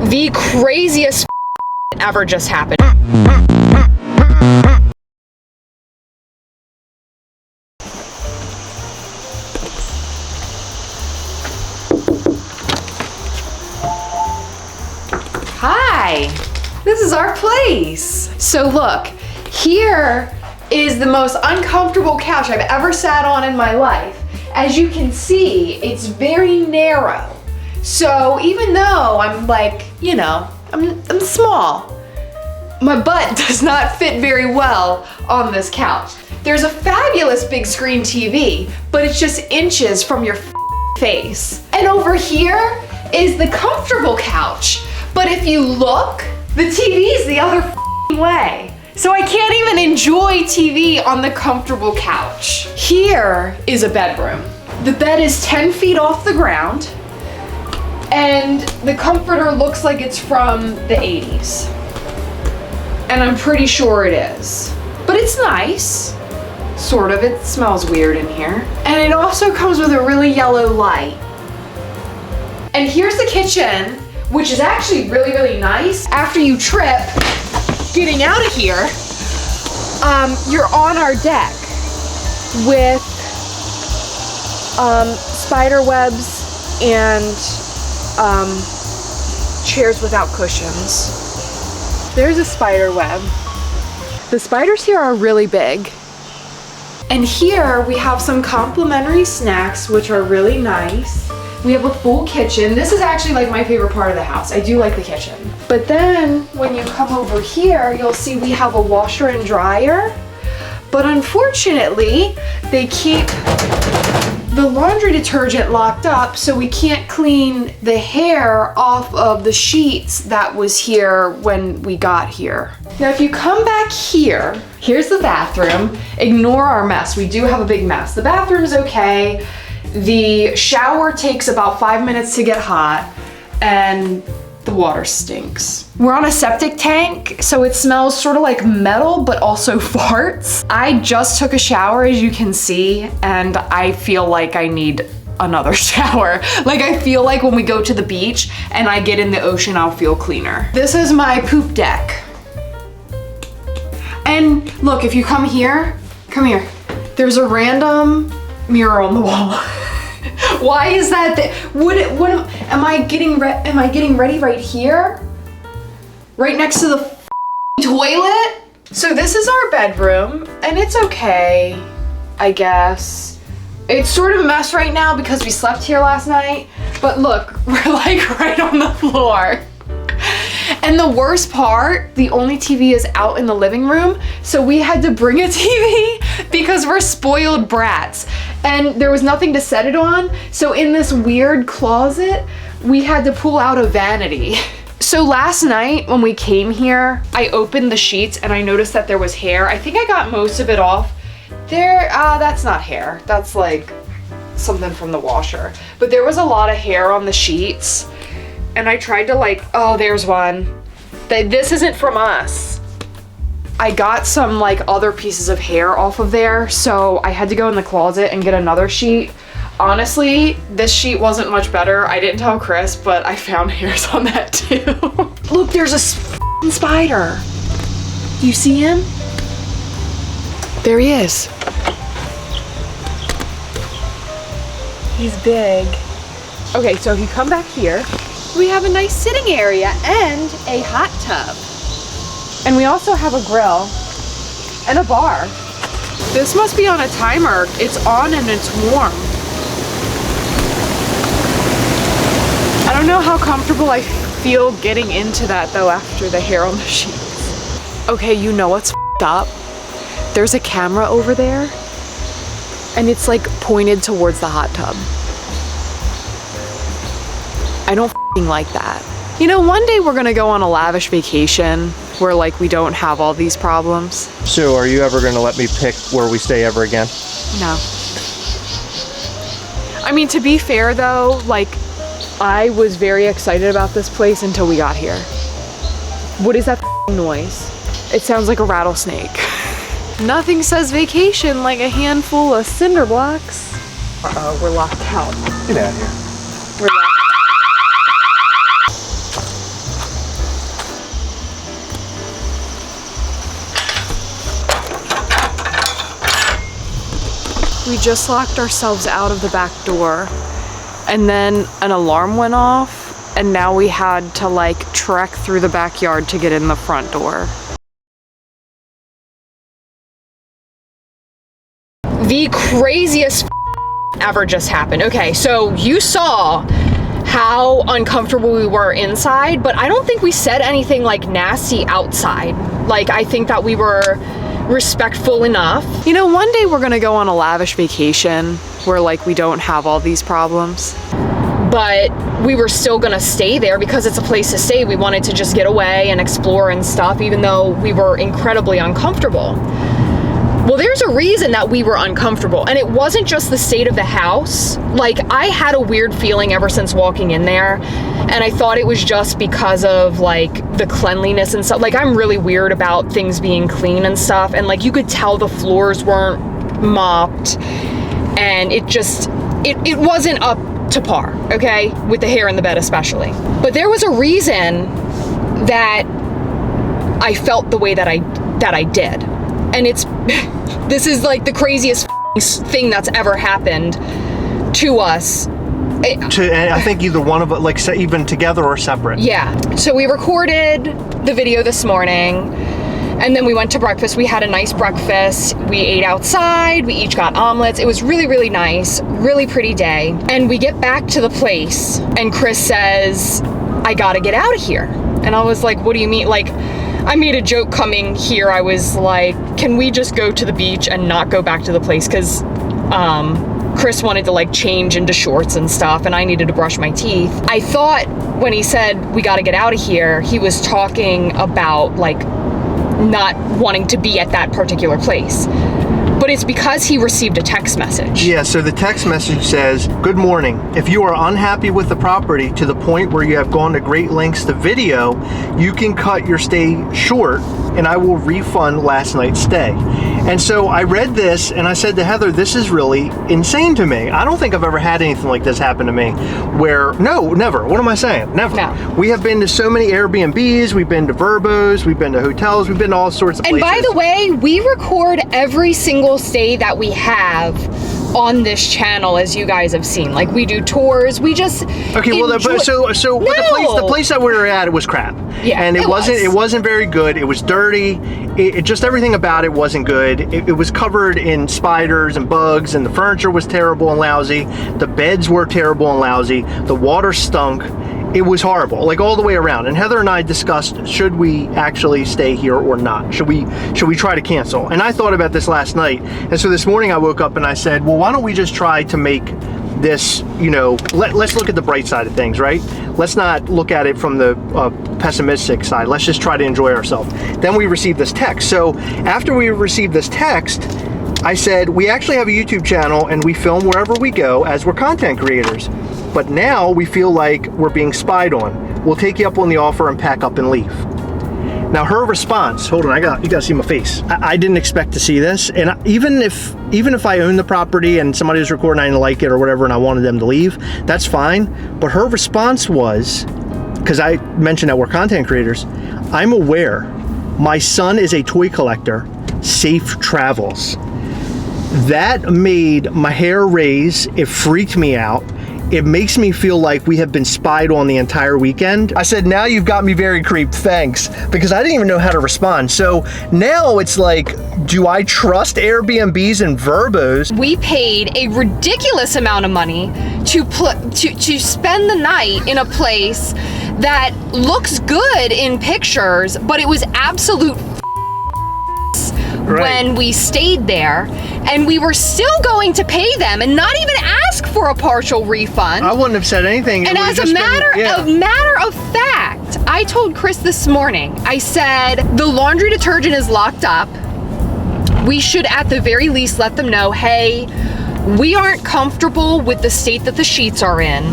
The craziest ever just happened. Hi, this is our place. So look, here is the most uncomfortable couch I've ever sat on in my life. As you can see, it's very narrow. So even though I'm like, you know, I'm small, my butt does not fit very well on this couch. There's a fabulous big screen TV, but it's just inches from your face. And over here is the comfortable couch. But if you look, the TV's the other way. So I can't even enjoy TV on the comfortable couch. Here is a bedroom. The bed is 10 feet off the ground, and the comforter looks like it's from the 80s. And I'm pretty sure it is. But it's nice, sort of. It smells weird in here. And it also comes with a really yellow light. And here's the kitchen, which is actually really, really nice. After you trip, getting out of here, you're on our deck with spider webs and chairs without cushions. There's a spider web. The spiders here are really big. And here we have some complimentary snacks, which are really nice. We have a full kitchen. This is actually like my favorite part of the house. I do like the kitchen. But then when you come over here, you'll see we have a washer and dryer. But unfortunately, they keep the laundry detergent locked up, so we can't clean the hair off of the sheets that was here when we got here. Now, if you come back here, here's the bathroom. Ignore our mess. We do have a big mess. The bathroom's okay. The shower takes about 5 minutes to get hot, and the water stinks. We're on a septic tank, so it smells sort of like metal, but also farts. I just took a shower, as you can see, and I feel like I need another shower. Like, I feel like when we go to the beach and I get in the ocean, I'll feel cleaner. This is my poop deck. And look, if you come here, there's a random mirror on the wall. Why is that? Am I getting ready right here? Right next to the toilet? So this is our bedroom, and it's okay, I guess. It's sort of a mess right now because we slept here last night, but look, we're like right on the floor. And the worst part, the only TV is out in the living room, so we had to bring a TV because we're spoiled brats. And there was nothing to set it on, so in this weird closet, we had to pull out a vanity. So last night when we came here, I opened the sheets and I noticed that there was hair. I think I got most of it off. That's not hair. That's like something from the washer. But there was a lot of hair on the sheets. And I tried to oh, there's one. This isn't from us. I got some other pieces of hair off of there, so I had to go in the closet and get another sheet. Honestly, this sheet wasn't much better. I didn't tell Chris, but I found hairs on that too. Look, there's a spider. Do you see him? There he is. He's big. Okay, so if you come back here, we have a nice sitting area and a hot tub. And we also have a grill and a bar. This must be on a timer. It's on and it's warm. I don't know how comfortable I feel getting into that though after the hair on the sheets. Okay, you know what's f***ed up? There's a camera over there and it's pointed towards the hot tub. I don't f***ing like that. You know, one day we're gonna go on a lavish vacation where we don't have all these problems. So are you ever gonna let me pick where we stay ever again? No. I mean, to be fair though, I was very excited about this place until we got here. What is that noise? It sounds like a rattlesnake. Nothing says vacation like a handful of cinder blocks. Uh-oh, we're locked out. Get out of here. We're locked. We just locked ourselves out of the back door, and then an alarm went off, and now we had to like trek through the backyard to get in the front door. The craziest ever just happened. Okay, so you saw how uncomfortable we were inside, but I don't think we said anything like nasty outside. Like, I think that we were respectful enough. You know, one day we're gonna go on a lavish vacation where like we don't have all these problems. But we were still gonna stay there because it's a place to stay. We wanted to just get away and explore and stuff, even though we were incredibly uncomfortable. Well, there's a reason that we were uncomfortable, and it wasn't just the state of the house. Like, I had a weird feeling ever since walking in there, and I thought it was just because of like the cleanliness and stuff. Like, I'm really weird about things being clean and stuff, and like you could tell the floors weren't mopped, and it wasn't up to par, okay, with the hair in the bed especially. But there was a reason that I felt the way that I did. And this is like the craziest thing that's ever happened to us. I think either one of us, like even together or separate. Yeah. So we recorded the video this morning, and then we went to breakfast. We had a nice breakfast. We ate outside. We each got omelets. It was really, really nice. Really pretty day. And we get back to the place, and Chris says, "I gotta get out of here." And I was like, "What do you mean?" Like, I made a joke coming here. I was like, can we just go to the beach and not go back to the place? Because Chris wanted to like change into shorts and stuff, and I needed to brush my teeth. I thought when he said, we got to get out of here, he was talking about like not wanting to be at that particular place. But it's because he received a text message. Yeah, so the text message says, "Good morning. If you are unhappy with the property to the point where you have gone to great lengths to video, you can cut your stay short and I will refund last night's stay." And so I read this and I said to Heather, this is really insane to me. I don't think I've ever had anything like this happen to me where, no, never. What am I saying? Never. No. We have been to so many Airbnbs, we've been to Vrbos, we've been to hotels, we've been to all sorts of places. And by the way, we record every single stay that we have on this channel, as you guys have seen. Like, we do tours, we just okay, well, enjoy- the place that we were at, it was crap. Yeah, and it wasn't very good. It was dirty. It just everything about it wasn't good. It was covered in spiders and bugs, and the furniture was terrible and lousy. The beds were terrible and lousy. The water stunk. It was horrible, like all the way around. And Heather and I discussed, should we actually stay here or not? Should we try to cancel? And I thought about this last night. And so this morning I woke up and I said, well, why don't we just try to make this, you know, let's look at the bright side of things, right? Let's not look at it from the pessimistic side. Let's just try to enjoy ourselves. Then we received this text. So after we received this text, I said, we actually have a YouTube channel and we film wherever we go as we're content creators. But now we feel like we're being spied on. We'll take you up on the offer and pack up and leave. Now her response, hold on, you gotta see my face. I didn't expect to see this, and even if I own the property and somebody was recording, I didn't like it or whatever, and I wanted them to leave, that's fine. But her response was, because I mentioned that we're content creators, I'm aware. My son is a toy collector. Safe travels. That made my hair raise. It freaked me out. It makes me feel like we have been spied on the entire weekend. I said, now you've got me very creeped, thanks, because I didn't even know how to respond. So now it's like, do I trust Airbnbs and Vrbos? We paid a ridiculous amount of money to spend the night in a place that looks good in pictures, but it was absolute when we stayed there, and we were still going to pay them and not even ask for a partial refund. I wouldn't have said anything. And as a matter of fact, I told Chris this morning, I said, the laundry detergent is locked up. We should at the very least let them know, hey, we aren't comfortable with the state that the sheets are in.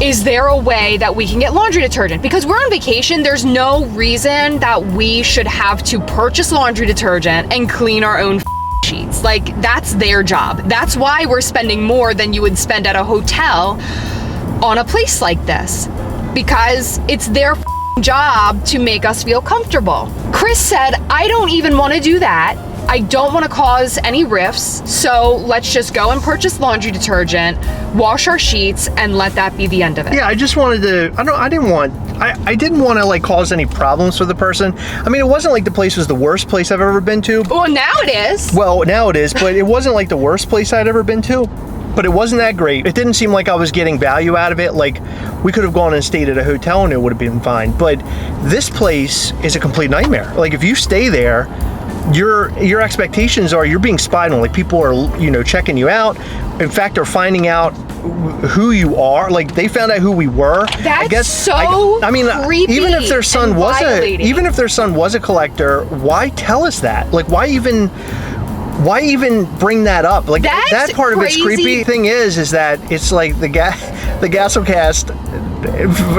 Is there a way that we can get laundry detergent? Because we're on vacation, there's no reason that we should have to purchase laundry detergent and clean our own sheets. Like, that's their job. That's why we're spending more than you would spend at a hotel on a place like this. Because it's their job to make us feel comfortable. Chris said, I don't even want to do that. I don't want to cause any rifts, so let's just go and purchase laundry detergent, wash our sheets, and let that be the end of it. Yeah, I just wanted to, I didn't want to like cause any problems for the person. I mean, it wasn't like the place was the worst place I've ever been to. Well, now it is. Well, now it is, but it wasn't like the worst place I'd ever been to. But it wasn't that great. It didn't seem like I was getting value out of it. Like, we could have gone and stayed at a hotel and it would have been fine. But this place is a complete nightmare. Like, if you stay there, your expectations are you're being spied on. Like, people are, you know, checking you out. In fact, they're finding out who you are. Like, they found out who we were. That's I mean, creepy. even if their son was a collector, why tell us that? Like, why even bring that up? Like, that part crazy. Of it's creepy. Thing is that it's like the Gastlecast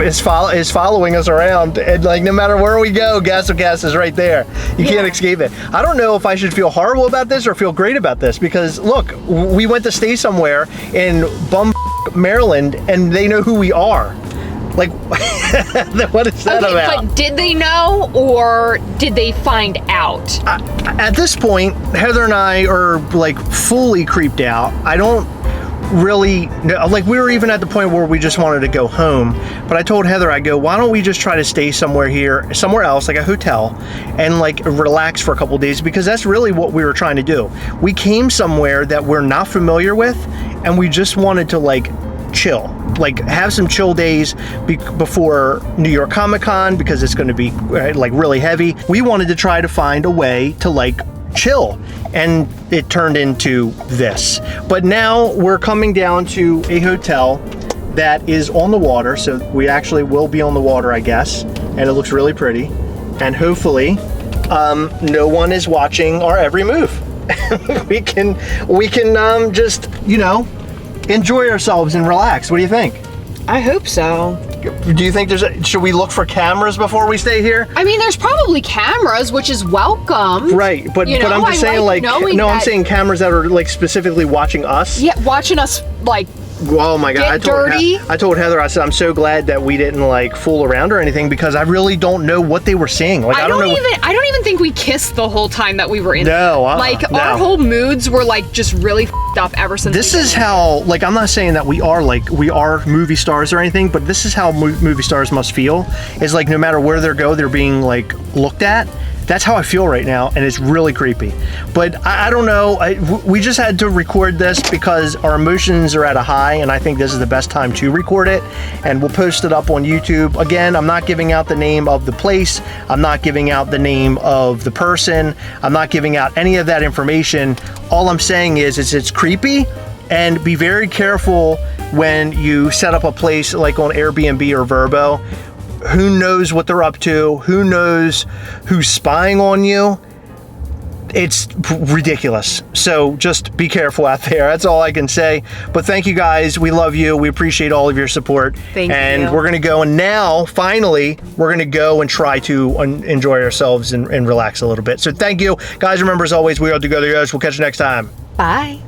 is following us around, and like no matter where we go, Gastlecast is right there. You can't escape it. I don't know if I should feel horrible about this or feel great about this, because look, we went to stay somewhere in Maryland, and they know who we are. Like, what is that about? But did they know, or did they find out? At this point, Heather and I are like fully creeped out. I don't really know. Like, we were even at the point where we just wanted to go home. But I told Heather, I go, why don't we just try to stay somewhere else, like a hotel, and like relax for a couple days, because that's really what we were trying to do. We came somewhere that we're not familiar with, and we just wanted to like chill, like have some chill days before New York Comic-Con, because it's going to be like really heavy. We wanted to try to find a way to like chill, and it turned into this. But now we're coming down to a hotel that is on the water, so we actually will be on the water, I guess, and it looks really pretty, and hopefully no one is watching our every move. we can just, you know, enjoy ourselves and relax. What do you think? I hope so. Do you think should we look for cameras before we stay here? I mean, there's probably cameras, which is welcome. Right, but I'm just saying, like, no, I'm saying cameras that are like specifically watching us. Yeah, watching us like. Oh my God! I told Heather, I said, I'm so glad that we didn't like fool around or anything, because I really don't know what they were seeing. Like, I don't even think we kissed the whole time that we were in. No, no. Our whole moods were like just really f***ed up ever since. This is how, like, I'm not saying that we are movie stars or anything, but this is how movie stars must feel. Is like, no matter where they go, they're being like looked at. That's how I feel right now, and it's really creepy. But I don't know, we just had to record this because our emotions are at a high, and I think this is the best time to record it, and we'll post it up on YouTube. Again, I'm not giving out the name of the place, I'm not giving out the name of the person, I'm not giving out any of that information. All I'm saying is it's creepy, and be very careful when you set up a place like on Airbnb or Vrbo. Who knows what they're up to? Who knows who's spying on you? It's ridiculous. So just be careful out there. That's all I can say. But thank you guys. We love you. We appreciate all of your support. Thank you. And we're going to go, and now, finally, we're going to go and try to enjoy ourselves and relax a little bit. So thank you. Guys, remember, as always, we are together. We'll catch you next time. Bye.